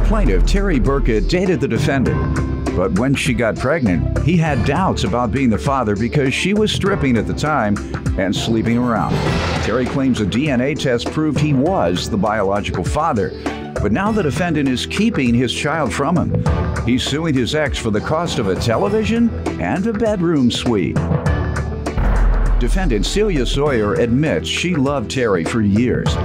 plaintiff, Terry Burkett, dated the defendant. But when she got pregnant, he had doubts about being the father because she was stripping at the time and sleeping around. Terry claims a DNA test proved he was the biological father. But now the defendant is keeping his child from him. He's suing his ex for the cost of a television and a bedroom suite. Defendant Celia Sawyer admits she loved Terry for years,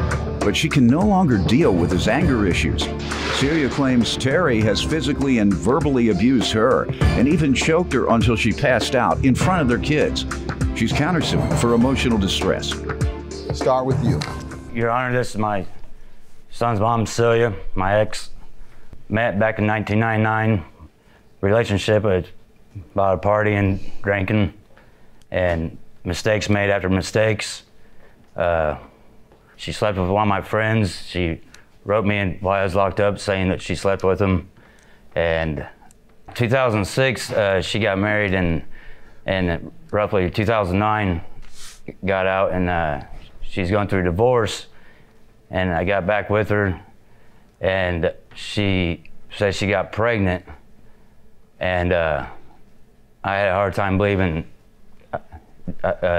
but she can no longer deal with his anger issues. Celia claims Terry has physically and verbally abused her and even choked her until she passed out in front of their kids. She's countersuing for emotional distress. Start with you. Your Honor, this is my son's mom, Celia, my ex. Met back in 1999. Relationship about a party and drinking and mistakes made after mistakes. She slept with one of my friends. She wrote me in while I was locked up saying that she slept with him. And 2006, she got married, and roughly 2009 got out, and she's going through divorce. And I got back with her, and she said she got pregnant, and I had a hard time believing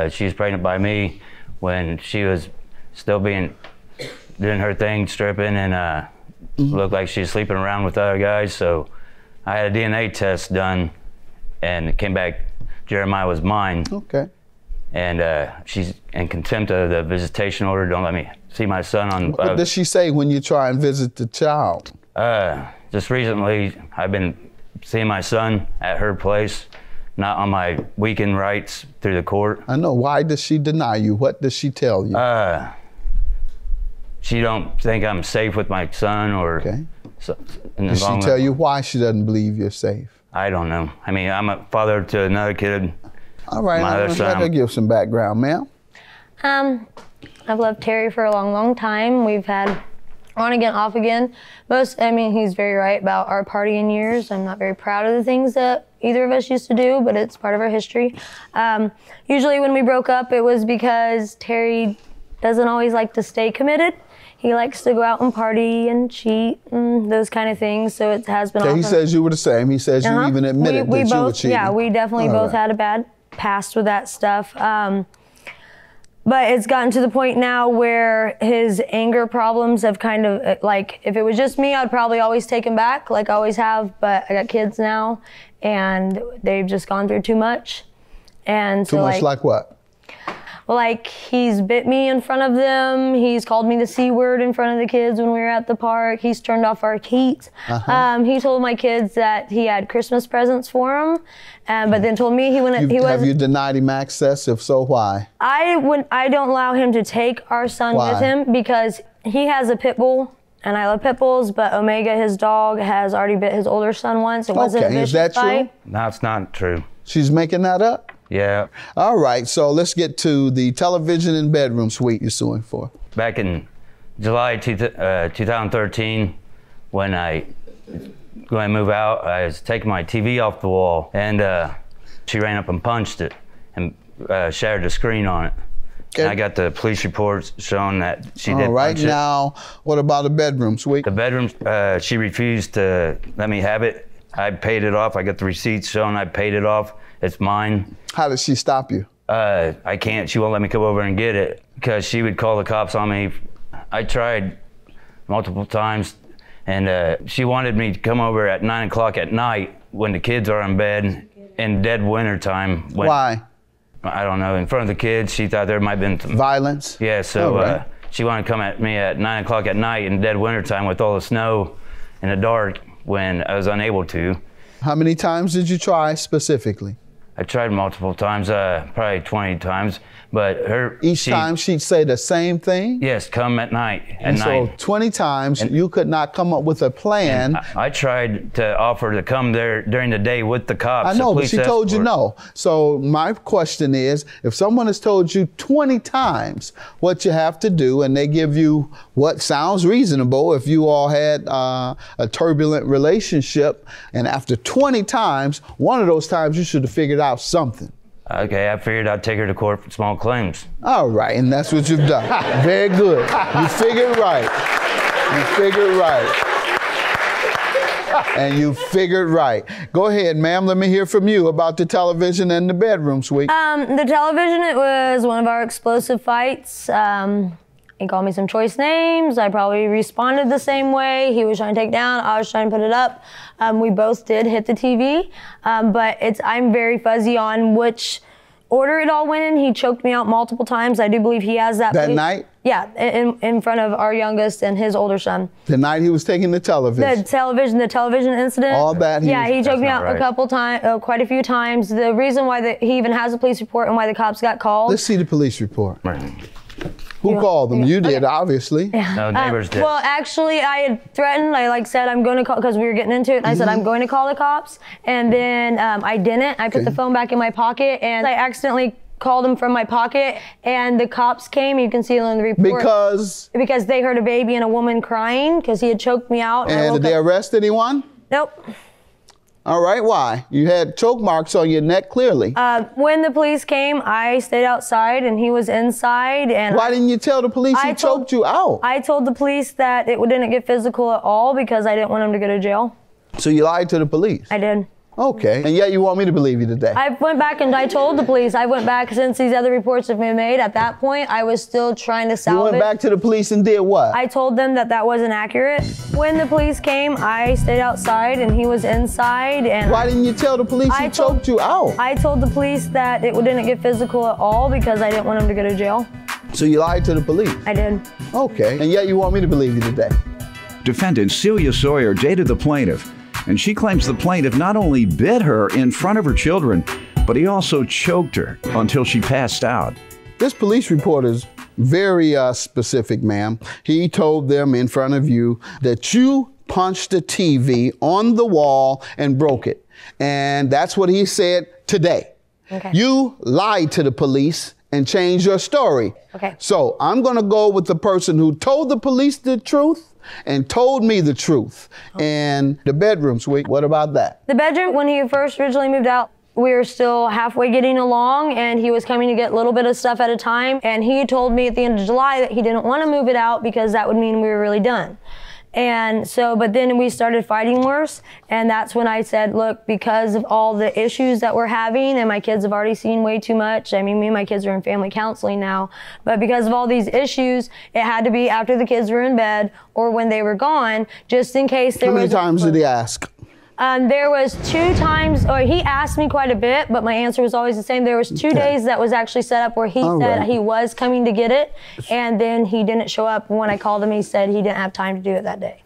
she was pregnant by me when she was still doing her thing, stripping, and looked like she was sleeping around with other guys. So I had a DNA test done, and it came back Jeremiah was mine. Okay. And she's in contempt of the visitation order. Don't let me see my son on. What does she say when you try and visit the child? Just recently, I've been seeing my son at her place, not on my weekend rights through the court. I know. Why does she deny you? What does she tell you? She don't think I'm safe with my son, or. Okay. Does she tell you why she doesn't believe you're safe? I don't know. I mean, I'm a father to another kid. All right, let's let her give some background, ma'am. I've loved Terry for a long, long time. We've had on again, off again. He's very right about our partying years. I'm not very proud of the things that either of us used to do, but it's part of our history. Usually when we broke up, it was because Terry doesn't always like to stay committed. He likes to go out and party and cheat and those kind of things, so it has been often. He says you were the same. He says you even admitted that you were cheating. Yeah, we definitely both had a bad past with that stuff. But it's gotten to the point now where his anger problems have kind of, like, if it was just me, I'd probably always take him back, like I always have, but I got kids now, and they've just gone through too much. And so, too much like what? Like, he's bit me in front of them. He's called me the C word in front of the kids when we were at the park. He's turned off our heat. He told my kids that he had Christmas presents for them, but then told me he wouldn't. Have you denied him access? If so, why? I don't allow him to take our son with him because he has a pit bull, and I love pit bulls, but Omega, his dog, has already bit his older son once. It wasn't a vicious is that fight. true? No, it's not true. She's making that up? Yeah. All right, so let's get to the television and bedroom suite you're suing for. Back in July 2013, when I was going to move out, I was taking my TV off the wall, and she ran up and punched it and shattered the screen on it. Okay. And I got the police reports showing that she did punch it. All right, now, what about the bedroom suite? The bedroom, she refused to let me have it. I paid it off. I got the receipts showing I paid it off. It's mine. How did she stop you? I can't. She won't let me come over and get it because she would call the cops on me. I tried multiple times, and she wanted me to come over at 9 o'clock at night when the kids are in bed in dead winter time. Why? I don't know. In front of the kids, she thought there might have been some violence. Yeah, so she wanted to come at me at 9 o'clock at night in dead winter time with all the snow in the dark when I was unable to. How many times did you try specifically? I tried multiple times, probably 20 times, but each time she'd say the same thing? Yes, come at night. So 20 times you could not come up with a plan. I tried to offer to come there during the day with the cops. I know, but she told you no. So my question is, if someone has told you 20 times what you have to do, and they give you what sounds reasonable if you all had a turbulent relationship, and after 20 times, one of those times you should have figured out something. Okay, I figured I'd take her to court for small claims. All right, and that's what you've done. Very good. You figured right. You figured right. And you figured right. Go ahead, ma'am. Let me hear from you about the television and the bedroom suite. The television, it was one of our explosive fights. He called me some choice names. I probably responded the same way. He was trying to take it down. I was trying to put it up. We both did hit the TV, but I'm very fuzzy on which order it all went in. He choked me out multiple times. I do believe he has that. That night? Yeah, in front of our youngest and his older son. The night he was taking the television? The television incident. All that? He choked me out right. a couple times, quite a few times. The reason why he even has a police report and why the cops got called. Let's see the police report. Right. Who called them? You did, obviously. Yeah. No, neighbors did. Well, actually, I had threatened. I said I'm going to call because we were getting into it. And I said I'm going to call the cops, and then I didn't. I put the phone back in my pocket, and I accidentally called him from my pocket, and the cops came. You can see it in the report. Because they heard a baby and a woman crying because he had choked me out. And did they arrest anyone? Nope. All right, why? You had choke marks on your neck, clearly. When the police came, I stayed outside and he was inside. And why didn't you tell the police he choked you out? I told the police that it didn't get physical at all because I didn't want him to go to jail. So you lied to the police? I did. Okay, and yet you want me to believe you today? I went back and I told the police. I went back since these other reports have been made. At that point, I was still trying to salvage. You went back to the police and did what? I told them that wasn't accurate. When the police came, I stayed outside and he was inside. And why didn't you tell the police he choked you out? I told the police that it didn't get physical at all because I didn't want him to go to jail. So you lied to the police? I did. Okay, and yet you want me to believe you today? Defendant Celia Sawyer dated the plaintiff, and she claims the plaintiff not only bit her in front of her children, but he also choked her until she passed out. This police report is very specific, ma'am. He told them in front of you that you punched the TV on the wall and broke it. And that's what he said today. Okay. You lied to the police and changed your story. Okay. So I'm going to go with the person who told the police the truth and told me the truth. And the bedroom suite, what about that? The bedroom, when he first originally moved out, we were still halfway getting along, and he was coming to get a little bit of stuff at a time. And he told me at the end of July that he didn't want to move it out because that would mean we were really done. And so, but then we started fighting worse, and that's when I said, look, because of all the issues that we're having, and my kids have already seen way too much. I mean, me and my kids are in family counseling now, but because of all these issues, it had to be after the kids were in bed or when they were gone, just in case there was. How many times did he ask? There was 2 times, or he asked me quite a bit, but my answer was always the same. There was 2 days that was actually set up where he said he was coming to get it, and then he didn't show up. When I called him, he said he didn't have time to do it that day.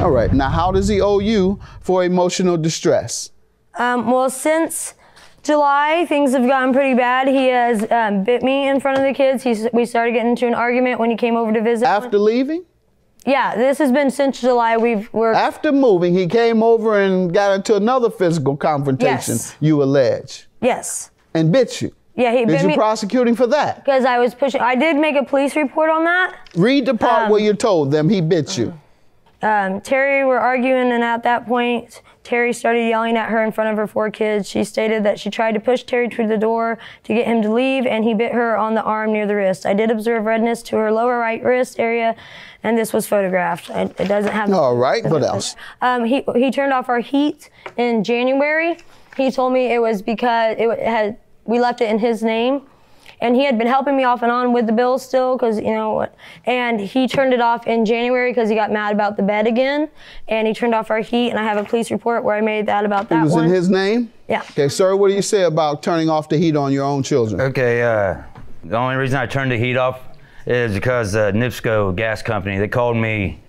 All right. Now, how does he owe you for emotional distress? Well, since July, things have gotten pretty bad. He has bit me in front of the kids. We started getting into an argument when he came over to visit. After leaving? Yeah, this has been since July. We're After moving, he came over and got into another physical confrontation, you allege. Yes. And bit you. Yeah, he bit me. Did you prosecute him for that? Because I was pushing. I did make a police report on that. Read the part where you told them he bit you. Terry were arguing, and at that point, Terry started yelling at her in front of her 4 kids. She stated that she tried to push Terry through the door to get him to leave, and he bit her on the arm near the wrist. I did observe redness to her lower right wrist area, and this was photographed. It doesn't have. All right, what else? He turned off our heat in January. He told me it was because we left it in his name. And he had been helping me off and on with the bill still, because, you know what, and he turned it off in January because he got mad about the bed again, and he turned off our heat, and I have a police report where I made that about that one. It was in his name? Yeah. Okay, sir, what do you say about turning off the heat on your own children? Okay, the only reason I turned the heat off is because NIPSCO gas company, they called me,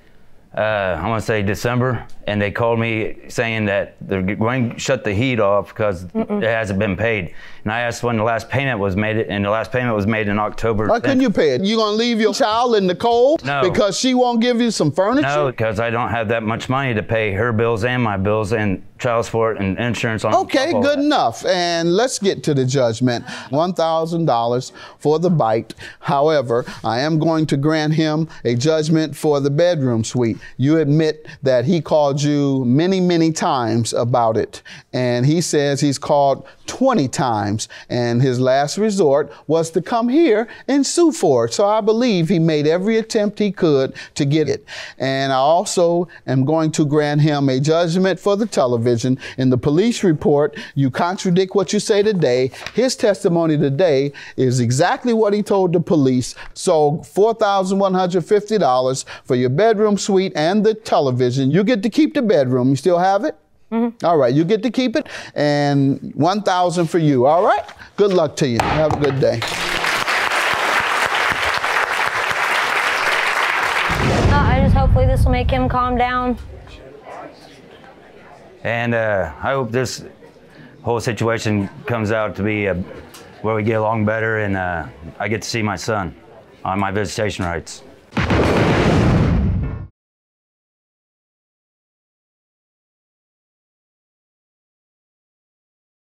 I want to say December, and they called me saying that they're going to shut the heat off because it hasn't been paid. And I asked when the last payment was made, and the last payment was made in October. Why couldn't you pay it? You gonna leave your child in the cold because she won't give you some furniture? No, because I don't have that much money to pay her bills and my bills and child support and insurance on. Okay, good enough. And let's get to the judgment. $1,000 for the bite. However, I am going to grant him a judgment for the bedroom suite. You admit that he called you many, many times about it. And he says he's called 20 times, and his last resort was to come here and sue for it. So I believe he made every attempt he could to get it. And I also am going to grant him a judgment for the television. In the police report, you contradict what you say today. His testimony today is exactly what he told the police. So $4,150 for your bedroom suite and the television. You get to keep the bedroom. You still have it? Mm-hmm. All right, you get to keep it, and $1,000 for you. All right? Good luck to you. Have a good day. I just hopefully this will make him calm down. And I hope this whole situation comes out to be where we get along better, and I get to see my son on my visitation rights.